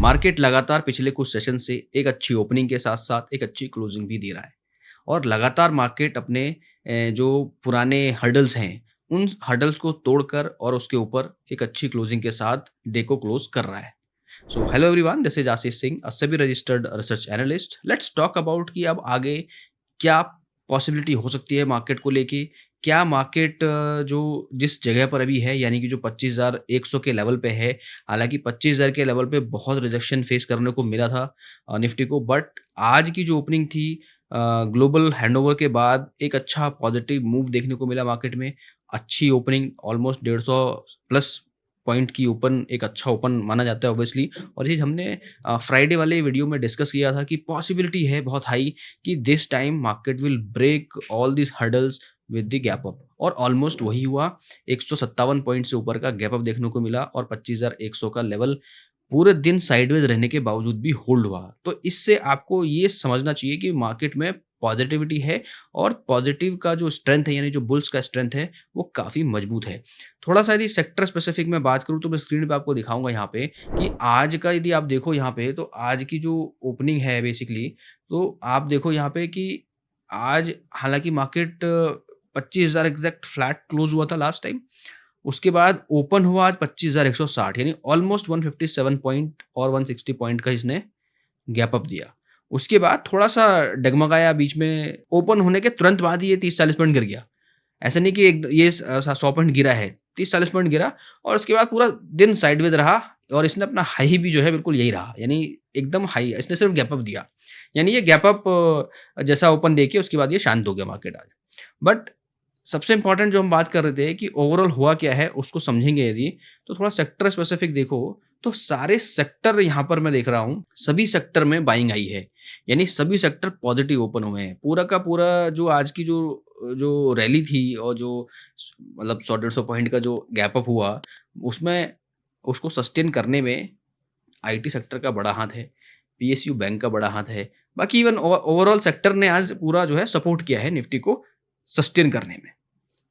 Market लगातार पिछले कुछ सेशन से एक अच्छी ओपनिंग के साथ-साथ एक अच्छी क्लोजिंग भी दे रहा है और लगातार मार्केट अपने जो पुराने हर्डल्स हैं, उन हर्डल्स को तोड़कर और उसके ऊपर एक अच्छी क्लोजिंग के साथ डे को क्लोज़ कर रहा है। So hello everyone, this is Ashish Singh, a SEBI registered research analyst. Let's talk about कि अब आगे क्या पॉसिबिलिटी हो सकती है मार्केट को लेके? क्या मार्केट जो जिस जगह पर अभी है यानी कि जो 25,100 के लेवल पे है, हालाँकि 25,000 के लेवल पे बहुत रिजेक्शन फेस करने को मिला था निफ्टी को, बट आज की जो ओपनिंग थी ग्लोबल हैंडओवर के बाद एक अच्छा पॉजिटिव मूव देखने को मिला मार्केट में। अच्छी ओपनिंग ऑलमोस्ट 150 प्लस पॉइंट की ओपन एक अच्छा ओपन माना जाता है ऑब्वियसली। और ये हमने फ्राइडे वाले वीडियो में डिस्कस किया था कि पॉसिबिलिटी है बहुत हाई कि this time market will break all this hurdles with the gap up, और ऑलमोस्ट वही हुआ। 157 पॉइंट से ऊपर का गैप अप देखने को मिला और 25,100 का लेवल पूरे दिन साइडवेज रहने के बावजूद भी होल्ड हुआ। तो इससे आपको ये समझना चाहिए कि मार्केट में पॉजिटिविटी है और पॉजिटिव का जो स्ट्रेंथ है यानी जो बुल्स का स्ट्रेंथ है वो काफ़ी मजबूत है। थोड़ा-सा यदि सेक्टर स्पेसिफिक में बात करूँ तो मैं स्क्रीन पे आपको दिखाऊँगा यहाँ पे कि आज का यदि आप देखो यहाँ पे, तो आज की जो ओपनिंग है बेसिकली, तो आप देखो यहाँ पे कि आज हालाँकि मार्केट 25,000 एग्ज़ैक्ट फ्लैट क्लोज़ हुआ था लास्ट टाइम। उसके बाद ओपन हुआ आज 25,160, यानी ऑलमोस्ट 157 पॉइंट और 160 पॉइंट का इसने गैप अप दिया। उसके बाद थोड़ा-सा डगमगाया बीच में, ओपन होने के तुरंत बाद ही ये 30-40 पॉइंट गिर गया। ऐसा नहीं कि एक ये 100 पॉइंट गिरा है, 30-40 पॉइंट गिरा और उसके बाद पूरा दिन साइडवेज रहा और इसने अपना हाई भी जो है बिल्कुल यही रहा, यानी एकदम हाई, इसने सिर्फ गैप अप दिया। यानी ये गैप अप जैसा ओपन देके उसके बाद ये शांत हो गया मार्केट आज। बट सबसे इम्पोर्टेंट जो हम बात कर रहे थे कि ओवरऑल हुआ क्या है उसको समझेंगे यदि, तो थोड़ा सेक्टर स्पेसिफिक देखो, तो सारे सेक्टर यहाँ पर मैं देख रहा हूँ, सभी सेक्टर में बाइंग आई है। यानी सभी सेक्टर पॉजिटिव ओपन हुए हैं। पूरा का पूरा जो आज की जो जो रैली थी और जो मतलब 100-150 पॉइंट का जो गैप अप हुआ, उसमें उसको सस्टेन करने में आईटी सेक्टर का बड़ा हाथ है, पीएसयू बैंक का बड़ा हाथ है। बाकी इवन ओवरऑल सेक्टर ने आज पूरा जो है सपोर्ट किया है निफ्टी को सस्टेन करने में।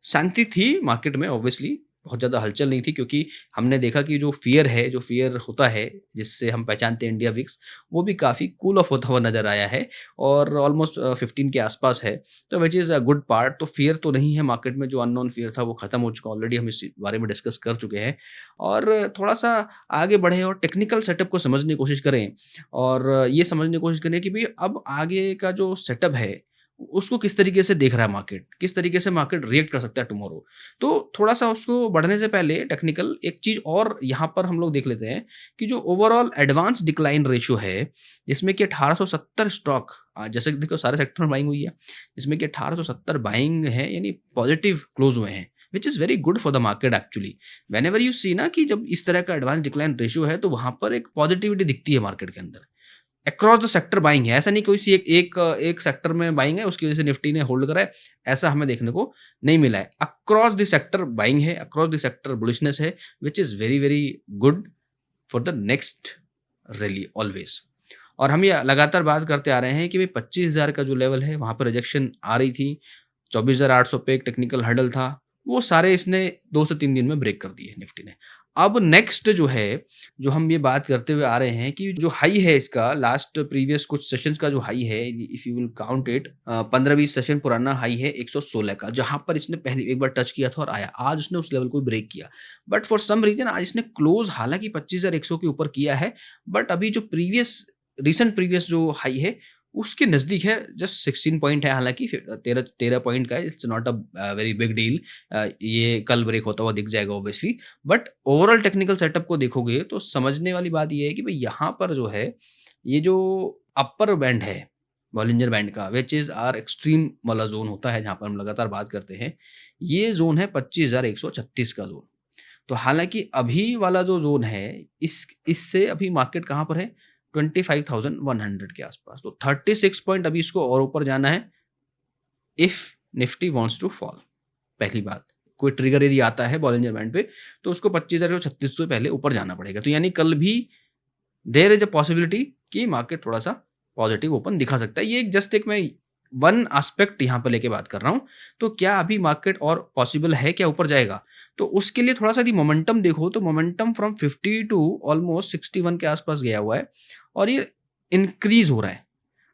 शांति थी मार्केट में ऑब्वियसली, बहुत ज़्यादा हलचल नहीं थी क्योंकि हमने देखा कि जो फ़ियर है, जो फ़ियर होता है, जिससे हम पहचानते हैं इंडिया विक्स, वो भी काफ़ी कूल ऑफ होता हुआ नज़र आया है और ऑलमोस्ट 15 के आसपास है, तो which is a good part. तो फ़ियर तो नहीं है मार्केट में, जो अननोन फ़ियर था वो खत्म हो चुका, ऑलरेडी हम इस बारे में डिस्कस कर चुके हैं। और थोड़ा-सा आगे बढ़ें और टेक्निकल सेटअप को समझने की कोशिश करें और ये समझने की कोशिश करें कि भई अब आगे का जो सेटअप है, उसको किस तरीके से देख रहा है मार्केट, किस तरीके से मार्केट रिएक्ट कर सकता है टुमारो। तो थोड़ा-सा उसको बढ़ने से पहले टेक्निकल एक चीज़ और यहाँ पर हम लोग देख लेते हैं कि जो ओवरऑल एडवांस डिक्लाइन रेशियो है, जिसमें कि 1870 स्टॉक जैसे कि देखो सारे सेक्टर में बाइंग हुई है, जिसमें कि 1870 बाइंग है यानी पॉजिटिव क्लोज़ हुए हैं, which is very good for the market actually. Whenever you see ना कि जब इस तरह का एडवांस डिक्लाइन रेशियो है, तो वहाँ पर एक पॉजिटिविटी दिखती है मार्केट के अंदर। अक्रॉस द सेक्टर बाइंग है, ऐसा नहीं कोई सी एक सेक्टर में बाइंग है उसकी वजह से निफ्टी ने होल्ड करा है, ऐसा हमें देखने को नहीं मिला है। अक्रॉस द सेक्टर बाइंग है, अक्रॉस द सेक्टर बुलिशनेस है, which is very, very good for the next rally always. और हम ये लगातार बात करते आ रहे हैं कि भई 25,000 का जो लेवल है वहाँ पर रिजेक्शन आ रही थी, 24,800 पे एक टेक्निकल हर्डल था, वो सारे इसने 2 से 3 दिन में ब्रेक कर दिए निफ्टी ने। अब नेक्स्ट जो है, जो हम ये बात करते हुए आ रहे हैं कि जो हाई है इसका, लास्ट प्रीवियस कुछ सेशंस का जो हाई है, if you will count it, 15-20 session पुराना हाई है 116 का, जहाँ पर इसने पहले एक बार टच किया था और आया। आज उसने उस लेवल को ब्रेक किया। बट फॉर सम रीज़न आज इसने क्लोज़ हालाँकि 25,100 के ऊपर किया है, बट अभी जो रिसेंट प्रीवियस जो हाई है, उसके नज़दीक है, जस्ट 16 पॉइंट है, हालाँकि फिर 13 पॉइंट का है, it's not a very big deal. ये कल ब्रेक होता हुआ दिख जाएगा obviously. But overall technical setup को देखोगे तो समझने वाली बात ये है कि भई यहाँ पर जो है, ये जो अपर बैंड है, बॉलिंजर बैंड का, व्हिच इज़ आवर एक्सट्रीम वाला ज़ोन होता है, जहाँ पर हम लगातार बात करते हैं, ये ज़ोन है 25,136 का ज़ोन। तो हालाँकि अभी वाला जो ज़ोन है, इससे अभी मार्केट कहाँ पर है? 25,100 के आसपास। तो 36 पॉइंट अभी इसको और ऊपर जाना है, if Nifty wants to fall. पहली बात, कोई ट्रिगर यदि आता है बॉलिंजर बैंड पे, तो उसको 25,36 से पहले ऊपर जाना पड़ेगा। तो यानी कल भी देयर इज़ अ पॉसिबिलिटी कि मार्केट थोड़ा-सा पॉजिटिव ओपन दिखा सकता है। ये एक जस्ट एक मैं वन एस्पेक्ट यहाँ पे लेके बात कर रहा हूँ। तो क्या अभी मार्केट और पॉसिबल है क्या ऊपर जाएगा? तो उसके लिए थोड़ा-सा यदि मोमेंटम देखो तो मोमेंटम फ्रॉम 50 टू ऑलमोस्ट 61 के आस-पास गया हुआ है और ये इंक्रीज़ हो रहा है।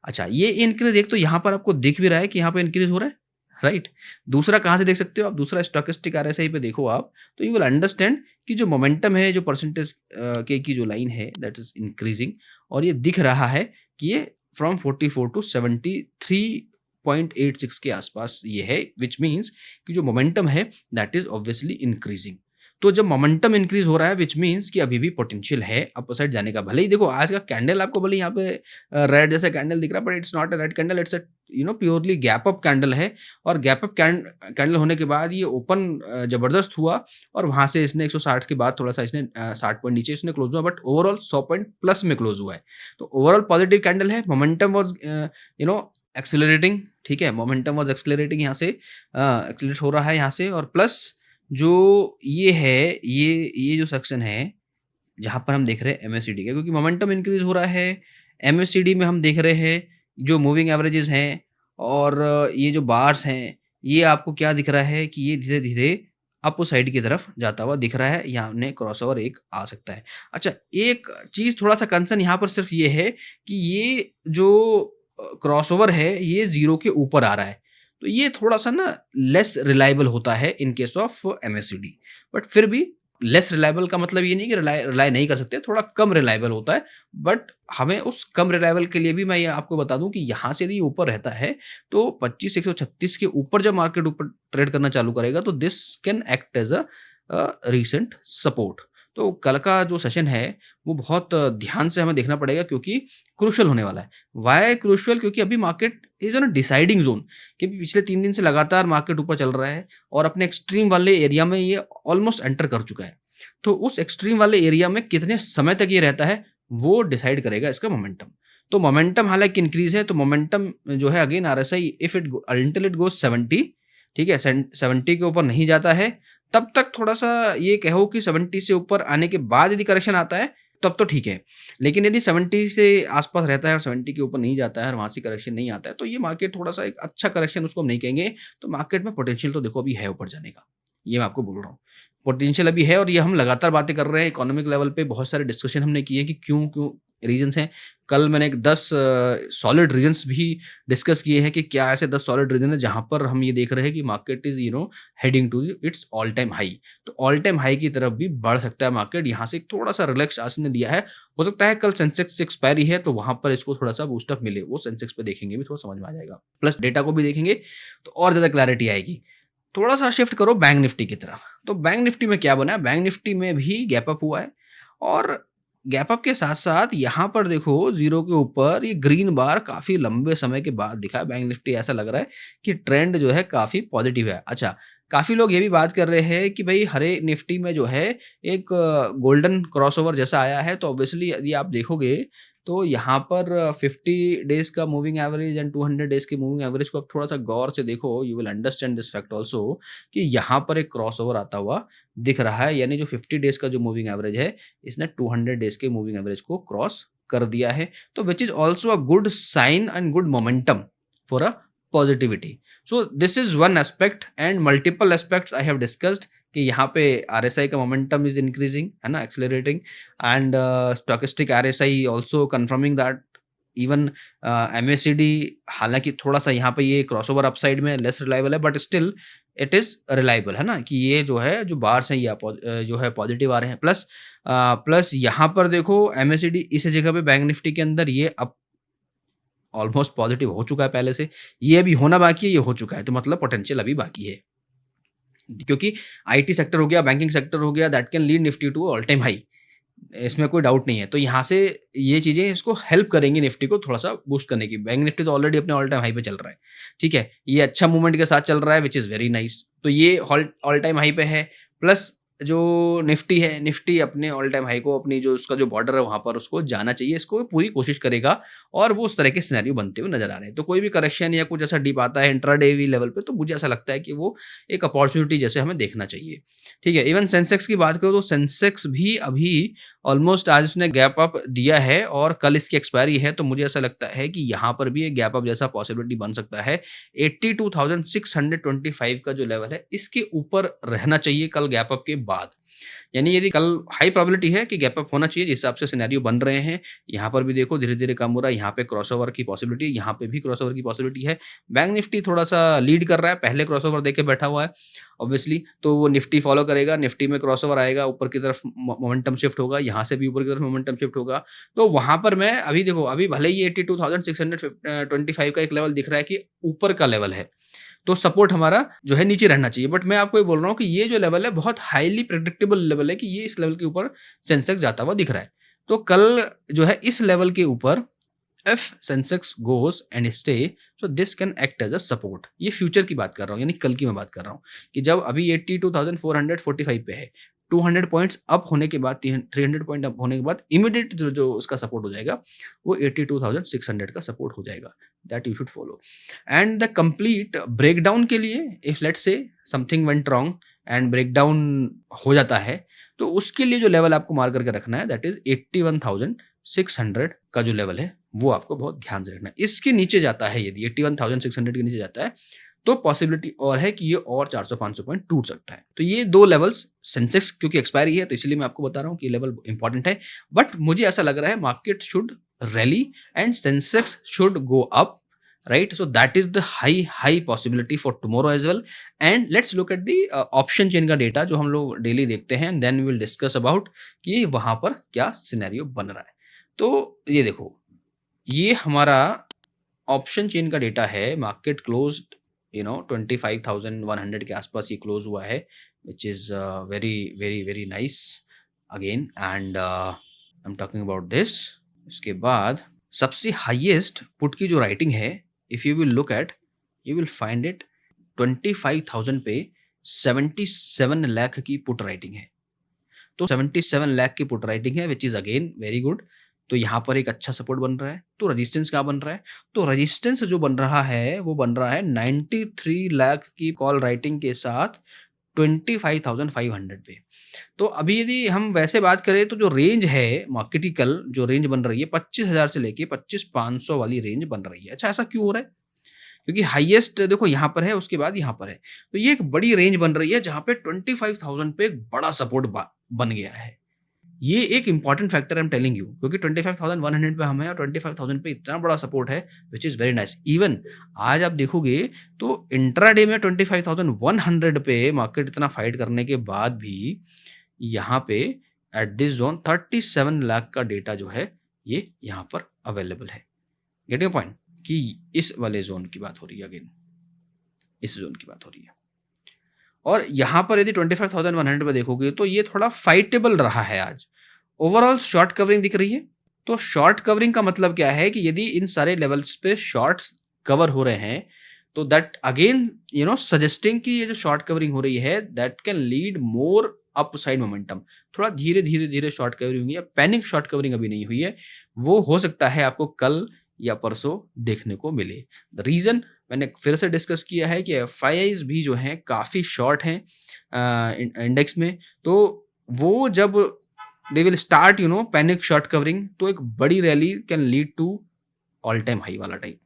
अच्छा, ये इंक्रीज़ एक तो यहाँ पर आपको दिख भी रहा है कि यहाँ पे इंक्रीज़ हो रहा है, राइट? दूसरा कहाँ से देख सकते हो आप? दूसरा स्टोचस्टिक आरएसआई पे देखो आप, तो यू विल अंडरस्टैंड कि जो मोमेंटम है, जो परसेंटेज के की जो लाइन है दैट इज़ इंक्रीज़िंग और ये दिख रहा है कि ये फ्रॉम 44 टू 73.86 के आसपास ये है, व्हिच मीन्स कि जो मोमेंटम है दैट इज़ ऑब्वियसली इंक्रीज़िंग। तो जब मोमेंटम इंक्रीज़ हो रहा है व्हिच मीन्स कि अभी भी पोटेंशियल है अपर साइड जाने का। भले ही देखो आज का कैंडल आपको भले यहाँ पे रेड जैसा कैंडल दिख रहा है but it's not a red candle, it's a purely gap up candle है और गैप अप कैंडल होने के बाद ये ओपन जबरदस्त हुआ और वहाँ से इसने 160 के बाद थोड़ा-सा इसने 60 पॉइंट नीचे इसने क्लोज़ हुआ बट ओवरऑल 100 पॉइंट प्लस में क्लोज़ हुआ है। तो ओवरऑल पॉजिटिव कैंडल है, मोमेंटम वाज़ एक्सेलरेटिंग, ठीक है? मोमेंटम वाज़ एक्सेलरेटिंग यहाँ से एक्सेलरेट हो रहा है यहाँ से और प्लस जो ये है, ये जो सेक्शन है, जहाँ पर हम देख रहे हैं एमएससीडी का क्योंकि मोमेंटम इंक्रीज़ हो रहा है, एमएससीडी में हम देख रहे हैं जो मूविंग एवरेजेस हैं और ये जो बार्स हैं, ये आपको क्या दिख रहा है कि ये धीरे-धीरे अप साइड की तरफ जाता हुआ दिख रहा है, यहाँ हमने क्रॉसओवर एक आ सकता है। अच्छा, एक चीज़ थोड़ा-सा कंसर्न यहाँ पर सिर्फ़ ये है कि ये जो क्रॉसओवर है, ये ज़ीरो के ऊपर आ रहा है। तो ये थोड़ा-सा ना लेस रिलायबल होता है in case of MSCD but फिर भी लेस रिलायबल का मतलब ये नहीं कि रिलाय रिलाय नहीं कर सकते, थोड़ा कम रिलायबल होता है। बट हमें उस कम रिलायबल के लिए भी मैं ये आपको बता दूँ कि यहाँ से यदि ऊपर रहता है, तो 25,136 के ऊपर जब मार्केट ऊपर ट्रेड करना चालू करेगा, तो this can act as recent support. तो कल का जो सेशन है, वो बहुत ध्यान से हमें देखना पड़ेगा क्योंकि क्रूशियल होने वाला है। Why crucial? क्योंकि अभी market is on a deciding zone कि पिछले 3 दिन से लगातार मार्केट ऊपर चल रहा है और अपने एक्सट्रीम वाले एरिया में ये ऑलमोस्ट एंटर कर चुका है। तो उस एक्सट्रीम वाले एरिया में कितने समय तक ये रहता है, वो डिसाइड करेगा इसका मोमेंटम। तो मोमेंटम हालाँकि इंक्रीज़ है, तो मोमेंटम जो है again RSI if it until it goes 70, ठीक है? 70 के ऊपर नहीं जाता है, तब तक थोड़ा-सा ये कहो कि 70 से ऊपर आने के बाद यदि करेक्शन आता है, तब तो ठीक है। लेकिन यदि 70 से आस-पास रहता है और 70 के ऊपर नहीं जाता है और वहाँ से करेक्शन नहीं आता है, तो ये मार्केट थोड़ा-सा एक अच्छा करेक्शन उसको हम नहीं कहेंगे। तो मार्केट में पोटेंशियल तो देखो अभी है ऊपर जाने का, ये मैं आपको बोल रहा हूँ। पोटेंशियल अभी है और ये हम लगातार बातें कर रहे हैं, इकोनॉमिक लेवल पे बहुत सारे डिस्कशन हमने किए हैं कि क्यों-क्यों रीज़न्स हैं। कल मैंने एक 10 सॉलिड रीज़न्स भी डिस्कस किए हैं कि क्या ऐसे 10 सॉलिड रीज़न है जहाँ पर हम ये देख रहे हैं कि market is heading to its all time high. तो ऑल टाइम हाई की तरफ भी बढ़ सकता है मार्केट, यहाँ से थोड़ा-सा रिलैक्स आज ने दिया है। हो सकता है कल सेंसेक्स एक्सपायरी है तो वहाँ पर इसको थोड़ा-सा बूस्ट अप मिले, वो सेंसेक्स पे देखेंगे भी थोड़ा समझ में आ जाएगा। प्लस डेटा को भी देखेंगे तो और ज़्यादा क्लैरिटी आएगी। थोड़ा-सा शिफ्ट करो बैंक निफ्टी की तरफ। तो बैंक निफ्टी में क्या बना है, बैंक निफ्टी में भी गैप अप हुआ है और गैप अप के साथ-साथ यहाँ पर देखो ज़ीरो के ऊपर ये ग्रीन बार काफ़ी लंबे समय के बाद दिखा है। बैंक निफ्टी ऐसा लग रहा है कि ट्रेंड जो है काफ़ी पॉजिटिव है। अच्छा, काफ़ी लोग ये भी बात कर रहे हैं कि भई हरे निफ्टी में जो है एक गोल्डन क्रॉसओवर जैसा आया है, तो ऑब्वियसली यदि आप देखोगे तो यहाँ पर 50 डेज़ का मूविंग एवरेज एंड 200 डेज़ के मूविंग एवरेज को आप थोड़ा-सा गौर से देखो, you will understand this fact also कि यहाँ पर एक क्रॉसओवर आता हुआ दिख रहा है। यानी जो 50 डेज़ का जो मूविंग एवरेज है, इसने 200 डेज़ के मूविंग एवरेज को क्रॉस कर दिया है। तो which is also a good sign and good momentum for a positivity. So this is one aspect and multiple aspects I have discussed कि यहाँ पे आरएसआई का मोमेंटम इज़ इंक्रीजिंग, है ना? Accelerating and stochastic RSI also confirming that even MSCD हालाँकि थोड़ा-सा यहाँ पे ये क्रॉसओवर अपसाइड में लेस रिलायबल है but still it is reliable, है ना? कि ये जो है जो बार्स हैं ये जो है पॉजिटिव आ रहे हैं। प्लस यहाँ पर देखो एमएससीडी इस जगह पे बैंक निफ्टी के अंदर ये अप ऑलमोस्ट पॉजिटिव हो चुका है पहले से। ये अभी होना बाकी है, ये हो चुका है। तो मतलब पोटेंशियल अभी बाकी है। क्योंकि आईटी सेक्टर हो गया, बैंकिंग सेक्टर हो गया, that can lead Nifty to all time high. इसमें कोई डाउट नहीं है। तो यहाँ से ये चीज़ें इसको हेल्प करेंगी निफ्टी को थोड़ा-सा बूस्ट करने की। बैंक निफ्टी तो ऑलरेडी अपने ऑल टाइम हाई पे चल रहा है, ठीक है? ये अच्छा मूवमेंट के साथ चल रहा है व्हिच इज़ वेरी नाइस। तो ये ऑल टाइम हाई पे है प्लस जो निफ्टी है, निफ्टी अपने ऑल टाइम हाई को अपनी जो उसका जो बॉर्डर है वहाँ पर उसको जाना चाहिए। इसको पूरी कोशिश करेगा और वो उस तरह के सिनेरियो बनते हुए नज़र आ रहे हैं। तो कोई भी करेक्शन या कुछ ऐसा डिप आता है इंट्राडे भी लेवल पे तो मुझे ऐसा लगता है कि वो एक अपॉर्च्युनिटी जैसे हमें देखना चाहिए। ठीक है? इवन सेंसेक्स की बात करूँ तो सेंसेक्स भी अभी ऑलमोस्ट आज उसने गैप अप दिया है और कल इसकी एक्सपायरी है, तो मुझे ऐसा लगता है कि यहाँ पर भी एक गैप अप जैसा पॉसिबिलिटी बन सकता है। 82,625 का जो लेवल है, इसके ऊपर रहना चाहिए कल गैप अप के बाद। यानी यदि कल हाई प्रोबेबिलिटी है कि गैप अप होना चाहिए, जिस हिसाब से सिनेरियो बन रहे हैं। यहाँ पर भी देखो धीरे-धीरे कम हो रहा है, यहाँ पे क्रॉसओवर की पॉसिबिलिटी है, यहाँ पे भी क्रॉसओवर की पॉसिबिलिटी है। बैंक निफ्टी थोड़ा-सा लीड कर रहा है, पहले क्रॉसओवर देके बैठा हुआ है ऑब्वियसली, तो वो निफ्टी फॉलो करेगा, निफ्टी में क्रॉसओवर आएगा, ऊपर की तरफ मोमेंटम शिफ्ट होगा, यहाँ से भी ऊपर की तरफ मोमेंटम शिफ्ट होगा। तो वहाँ पर मैं अभी देखो, अभी भले ही 82,625 का एक लेवल दिख रहा है कि ऊपर का लेवल है, तो सपोर्ट हमारा जो है नीचे रहना चाहिए। बट मैं आपको ये बोल रहा हूँ कि ये जो लेवल है बहुत हाईली प्रेडिक्टेबल लेवल है कि ये इस लेवल के ऊपर सेंसेक्स जाता हुआ दिख रहा है। तो कल जो है इस लेवल के ऊपर if Sensex goes and stay, so this can act as a support. ये फ्यूचर की बात कर रहा हूँ, यानी कल की मैं बात कर रहा हूँ कि जब अभी 82,445 पे है, 200 पॉइंट्स अप होने के बाद, 300 पॉइंट अप होने के बाद इमीडिएट जो उसका सपोर्ट हो जाएगा वो 82,600 का सपोर्ट हो जाएगा। That you should follow. And the complete breakdown के लिए, if let's say something went wrong and breakdown हो जाता है, तो उसके लिए जो लेवल आपको मार्क करके रखना है, दैट इज 81,600 का जो लेवल है, वो आपको बहुत ध्यान से रखना है। इसके नीचे जाता है, यदि 81,600 के नीचे जाता है, तो पॉसिबिलिटी और है कि ये और 400-500 पॉइंट टूट सकता है। तो ये दो लेवल्स, सेंसेक्स क्योंकि एक्सपायरी है तो इसलिए मैं आपको बता रहा हूँ कि ये लेवल इंपॉर्टेंट है। बट मुझे ऐसा लग रहा है market should rally and Sensex should go up, right? So that is the high possibility for tomorrow as well. And let's look at the option chain का डेटा जो हम लोग डेली देखते हैं, and then we will discuss about कि वहाँ पर क्या सिनेरियो बन रहा है। तो ये देखो, ये हमारा ऑप्शन चेन का डेटा है। मार्केट क्लोज्ड 25,100 के आसपास ये क्लोज हुआ है, which is very very very nice again, and I am talking about this. इसके बाद सबसे हाईएस्ट पुट की जो राइटिंग है, if you will look at, you will find it 25,000 पे 77 लाख की पुट राइटिंग है। तो 77 लाख की पुट राइटिंग है, which is again very good. तो यहाँ पर एक अच्छा सपोर्ट बन रहा है। तो रेजिस्टेंस क्या बन रहा है? तो रेजिस्टेंस जो बन रहा है वो बन रहा है 93 लाख की कॉल राइटिंग के साथ 25,500 पे। तो अभी यदि हम वैसे बात करें तो जो रेंज है मार्केट की, कल जो रेंज बन रही है 25,000 से लेके 25,500 वाली रेंज बन रही है। अच्छा, ऐसा क्यों हो रहा है? क्योंकि हाईएस्ट देखो यहाँ पर है, उसके बाद यहाँ पर है, तो ये एक बड़ी रेंज बन रही है जहाँ पे 25,000 पे एक बड़ा सपोर्ट बन गया है। ये एक important factor I am telling you, क्योंकि 25,100 पे हम हैं और 25,000 पे इतना बड़ा सपोर्ट है, which is very nice. Even आज आप देखोगे तो इंट्राडे में 25,100 पे मार्केट इतना फाइट करने के बाद भी यहाँ पे एट दिस जोन 37 लाख का डेटा जो है ये यहाँ पर अवेलेबल है। गेटिंग पॉइंट कि इस वाले जोन की बात हो रही है, अगेन इस जोन की बात हो रही है। और यहाँ पर यदि 25,100 पे देखोगे तो ये थोड़ा फाइटेबल रहा है आज। ओवरऑल शॉर्ट कवरिंग दिख रही है। तो शॉर्ट कवरिंग का मतलब क्या है कि यदि इन सारे लेवल्स पे शॉर्ट कवर हो रहे हैं, तो दैट अगेन सजेस्टिंग कि ये जो शॉर्ट कवरिंग हो रही है, that can lead more upside momentum. थोड़ा धीरे धीरे धीरे शॉर्ट कवरिंग हुई है, पैनिक शॉर्ट कवरिंग अभी नहीं हुई है। वो हो सकता है आपको कल या परसों देखने को मिले। द रीज़न मैंने फिर से डिस्कस किया है कि एफआईआईज भी जो हैं काफ़ी शॉर्ट हैं इंडेक्स में। तो वो जब they will start panic short covering, तो एक बड़ी rally can lead to all time high वाला टाइप।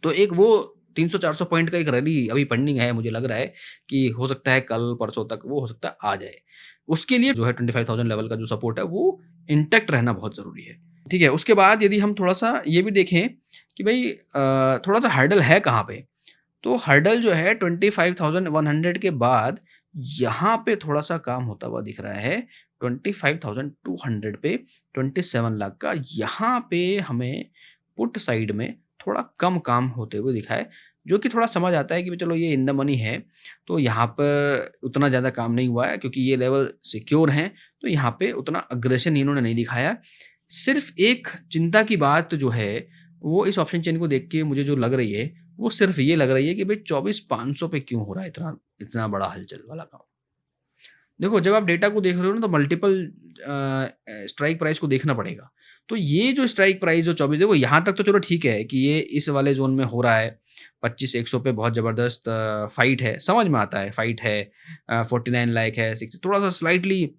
तो एक वो 300-400 पॉइंट का एक रैली अभी पेंडिंग है, मुझे लग रहा है कि हो सकता है कल परसों तक वो हो सकता है आ जाए। उसके लिए जो है 25,000 लेवल का जो सपोर्ट है वो इंटैक्ट रहना बहुत ज़रूरी है। ठीक है, उसके बाद यदि हम थोड़ा सा ये भी देखें कि भाई थोड़ा सा हर्डल है कहाँ पे, तो हर्डल जो है 25,100 के बाद यहाँ पे थोड़ा सा काम होता हुआ दिख रहा है। 25,200 पे 27 लाख का यहाँ पे हमें पुट साइड में थोड़ा कम काम होते हुए दिखा है, जो कि थोड़ा समझ आता है कि चलो ये इन द मनी है, तो यहाँ पर उतना ज़्यादा काम नहीं हुआ है क्योंकि ये लेवल सिक्योर हैं, तो यहाँ पे उतना अग्रेशन इन्होंने नहीं दिखाया। सिर्फ एक चिंता की बात जो है वो इस ऑप्शन चेन को देख के मुझे जो लग रही है, वो सिर्फ ये लग रही है कि भाई 24,500 पे क्यों हो रहा है इतना इतना बड़ा हलचल वाला काम। देखो, जब आप डेटा को देख रहे हो ना तो मल्टीपल स्ट्राइक प्राइस को देखना पड़ेगा। तो ये जो स्ट्राइक प्राइस जो 24, देखो यहाँ तक तो चलो ठीक है कि ये इस वाले जोन में हो रहा है। 25,100 पे बहुत ज़बरदस्त फाइट है, समझ में आता है फाइट है। 49 लाख है, 60 थोड़ा सा स्लाइटली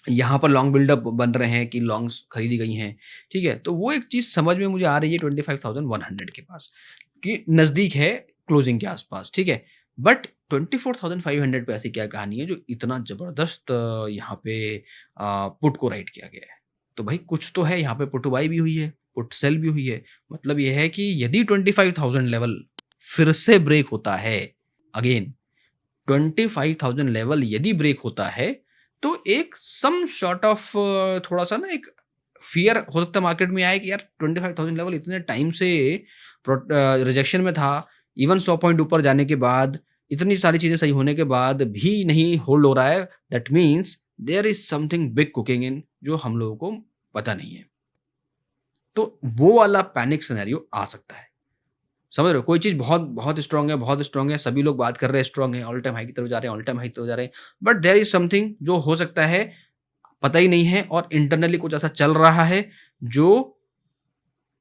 यहाँ पर लॉन्ग बिल्डअप बन रहे हैं कि लॉन्ग्स खरीदी गई हैं, ठीक है? तो वो एक चीज़ समझ में मुझे आ रही है 25,100 के पास, कि नज़दीक है क्लोजिंग के आस-पास, ठीक है? बट 24,500 पे ऐसी क्या कहानी है जो इतना ज़बरदस्त यहाँ पे पुट को राइट किया गया है? तो भाई कुछ तो है यहाँ पे, पुट बाय भी हुई है, पुट सेल भी हुई है। मतलब ये है कि यदि 25,000 लेवल फिर से ब्रेक होता है, अगेन 25,000 लेवल यदि ब्रेक होता है, तो एक सम सॉर्ट ऑफ थोड़ा-सा ना एक फ़ियर हो सकता है मार्केट में आए कि यार 25,000 लेवल इतने टाइम से रिजेक्शन में था। इवन 100 पॉइंट ऊपर जाने के बाद, इतनी सारी चीज़ें सही होने के बाद भी नहीं होल्ड हो रहा है। That means there is something big cooking in, जो हम लोगों को पता नहीं है। तो वो वाला पैनिक सिनेरियो आ सकता है। समझ रहे हो? कोई चीज़ बहुत बहुत बहुत स्ट्रॉन्ग है, सभी लोग बात कर रहे हैं स्ट्रॉन्ग है, ऑल टाइम हाई की तरफ जा रहे हैं, ऑल टाइम हाई की तरफ जा रहे हैं। बट देयर इज़ समथिंग जो हो सकता है, पता ही नहीं है, और इंटरनली कुछ ऐसा चल रहा है जो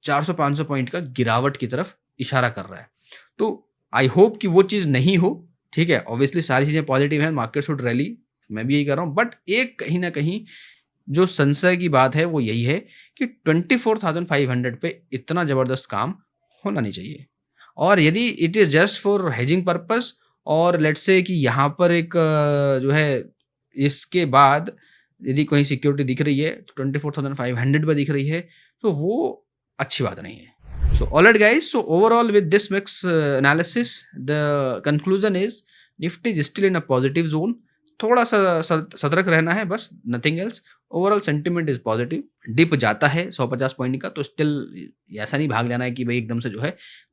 400-500 पॉइंट का गिरावट की तरफ इशारा कर रहा है। तो आई होप कि वो चीज़ नहीं हो, ठीक है? ऑब्वियसली सारी चीज़ें पॉजिटिव हैं, मार्केट शुड रैली, मैं भी यही कर रहा हूँ। बट एक कहीं न कहीं जो संशय की बात है वो यही है कि 24,500 पे इतना ज़बरदस्त काम होना नहीं चाहिए। और यदि it is just for hedging purpose, और लेट्स से कि यहाँ पर एक जो है इसके बाद यदि कोई सिक्योरिटी दिख रही है, तो 24,500 पे दिख रही है, तो वो अच्छी बात नहीं है। So alright guys, so overall with this mix analysis the conclusion is Nifty is still in a positive zone. थोड़ा-सा सतर्क रहना है बस, nothing else. Overall sentiment is positive. Dip जाता है 150 पॉइंट का तो स्टिल ऐसा नहीं भाग जाना है कि भई एकदम से जो है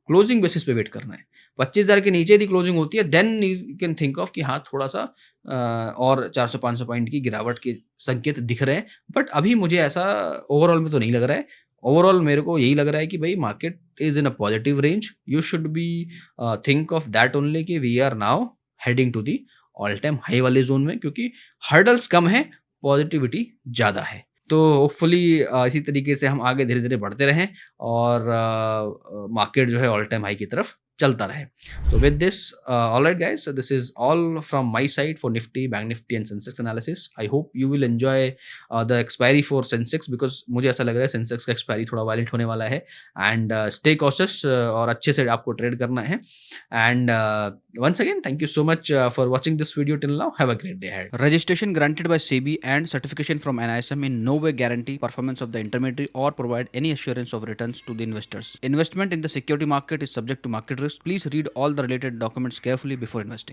क्लोजिंग बेसिस पे वेट करना है। 25,000 के नीचे यदि क्लोजिंग होती है, then you can think of कि हाँ, थोड़ा-सा और 400-500 पॉइंट की गिरावट के संकेत दिख रहे हैं। बट अभी मुझे ऐसा ओवरऑल में तो नहीं लग रहा है। ओवरऑल मेरे को यही लग रहा है कि भई market is in a positive range. You should be think of that only कि we are now heading to the all time high वाले ज़ोन में, क्योंकि हर्डल्स कम हैं, पॉजिटिविटी ज़्यादा है। तो होपफुली इसी तरीके से हम आगे धीरे-धीरे बढ़ते रहें और मार्केट जो है ऑल टाइम हाई की तरफ चलता रहे। So with this, all right guys, so this is all from my side for Nifty, Bank Nifty and Sensex analysis. I hope you will enjoy the expiry for Sensex, because मुझे ऐसा लग रहा है Sensex का expiry थोड़ा violent होने वाला है, and stay cautious, और अच्छे से आपको ट्रेड करना है। And once again, thank you so much for watching this video till now. Have a great day ahead. Registration granted by SEBI and certification from NISM in no way guarantee performance of the intermediary or provide any assurance of returns to the investors. Investment in the security market is subject to market risk. Please read all the related documents carefully before investing.